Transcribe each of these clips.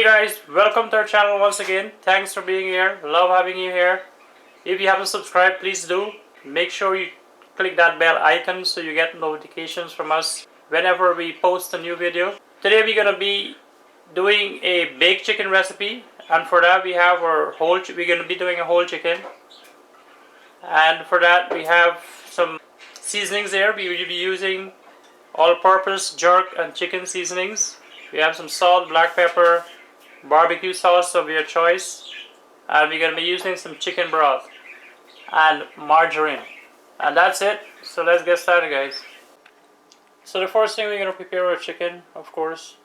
guys, welcome to our channel once again. Thanks for being here. Love having you here. If you haven't subscribed, please do. Make sure you click that bell icon so you get notifications from us whenever we post a new video. Today we're gonna be doing a baked chicken recipe, and for that we have we're gonna be doing a whole chicken. And for that we have some seasonings there. We will be using all-purpose jerk and chicken seasonings. We have some salt, black pepper, barbecue sauce of your choice, and we're going to be using some chicken broth and margarine, and that's it. So let's get started, guys. So the first thing, we're going to prepare our chicken, of course.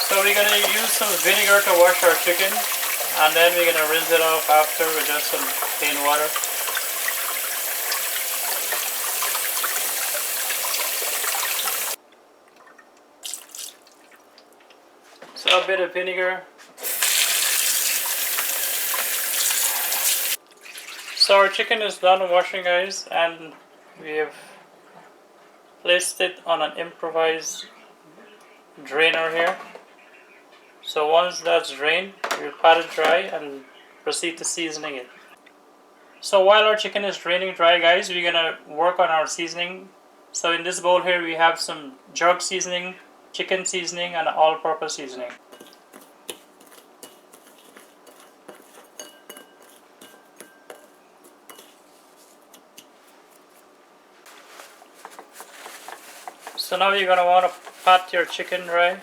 So we're going to use some vinegar to wash our chicken, and then we're going to rinse it off after with just some plain water. So a bit of vinegar. So our chicken is done washing, guys, and we have placed it on an improvised drainer here. So once that's drained, we'll pat it dry and proceed to seasoning it. So while our chicken is draining dry, guys, we're gonna work on our seasoning. So in this bowl here we have some jerk seasoning, chicken seasoning, and all-purpose seasoning. So now you're gonna want to pat your chicken dry.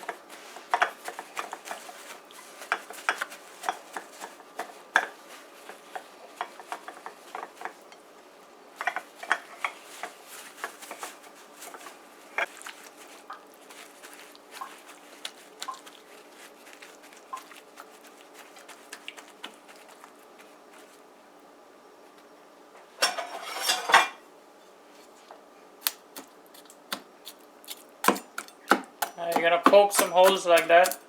You're gonna poke some holes like that.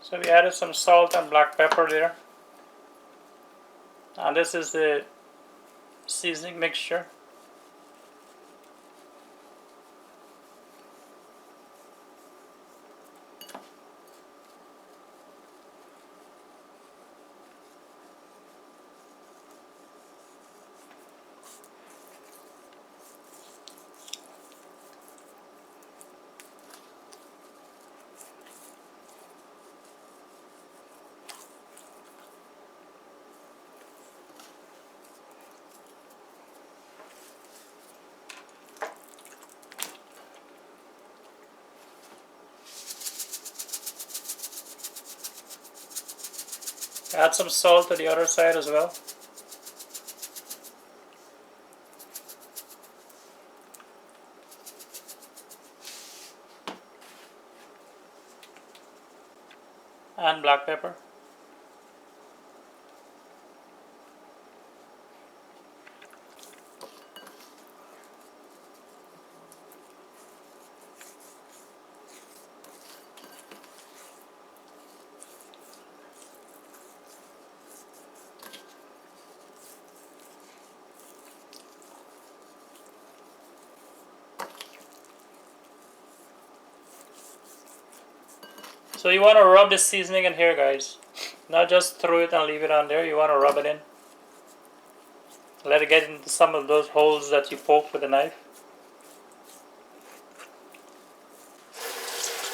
So we added some salt and black pepper there, and this is the seasoning mixture. Add some salt to the other side as well. and black pepper. So you want to rub this seasoning in here, guys. Not just throw it and leave it on there. You want to rub it in. Let it get into some of those holes that you poke with a knife.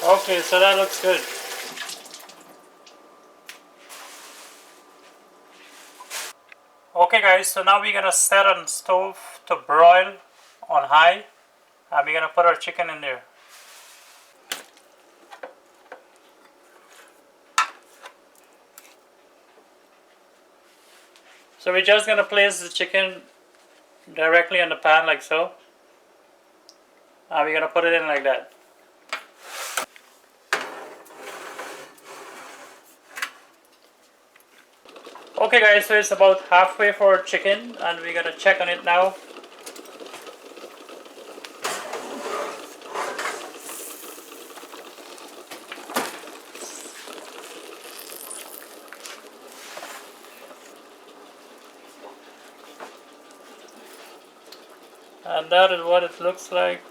Okay, so that looks good. Okay guys, so now we're gonna set on stove to broil on high, and we're gonna put our chicken in there. So we're just gonna place the chicken directly in the pan like so, and we're gonna put it in like that. Okay guys, so it's about halfway for our chicken, and we're gonna check on it now. And that is what it looks like.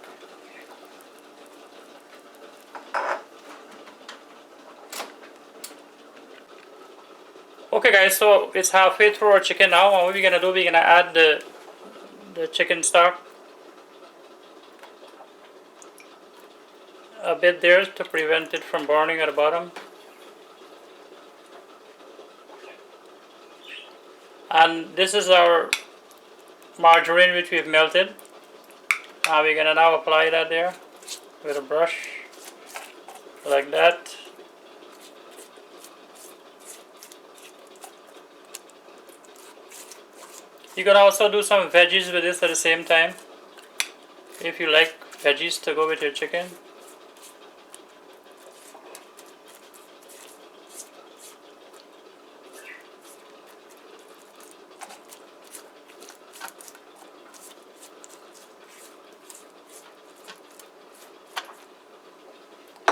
Okay guys, so it's halfway through our chicken now, and what we're gonna do, we're gonna add the chicken stock a bit there to prevent it from burning at the bottom. And this is our margarine which we've melted. We're gonna now apply that there with a brush like that. You can also do some veggies with this at the same time, if you like veggies to go with your chicken.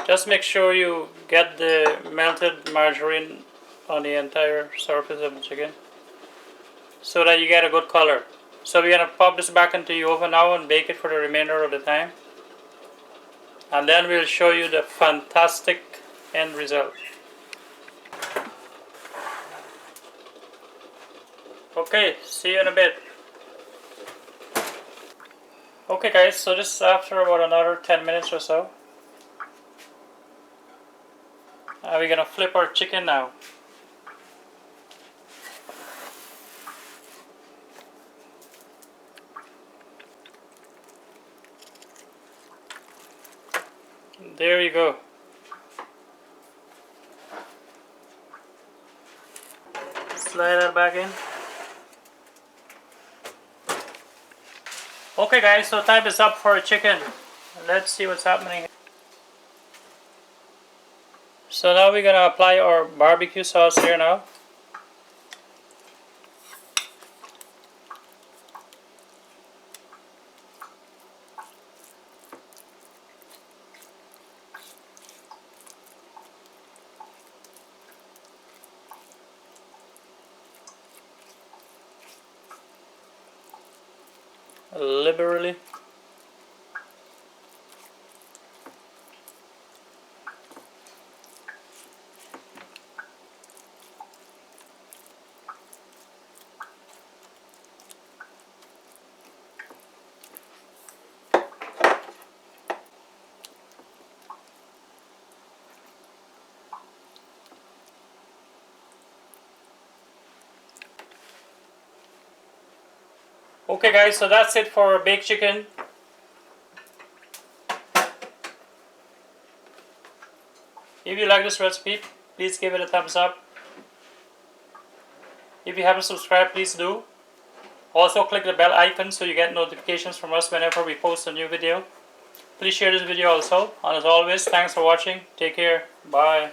Just make sure you get the melted margarine on the entire surface of the chicken so that you get a good color. So we're going to pop this back into the oven now and bake it for the remainder of the time. And then we'll show you the fantastic end result. Okay, see you in a bit. Okay guys, so this is after about another 10 minutes or so. We're going to flip our chicken now. There you go. Slide that back in. Okay guys, so time is up for a chicken. Let's see what's happening. So now we're gonna apply our barbecue sauce here now. Liberally. Okay guys, so that's it for baked chicken. If you like this recipe, please give it a thumbs up. If you haven't subscribed, please do. Also click the bell icon so you get notifications from us whenever we post a new video. Please share this video also. And as always, thanks for watching. Take care. Bye.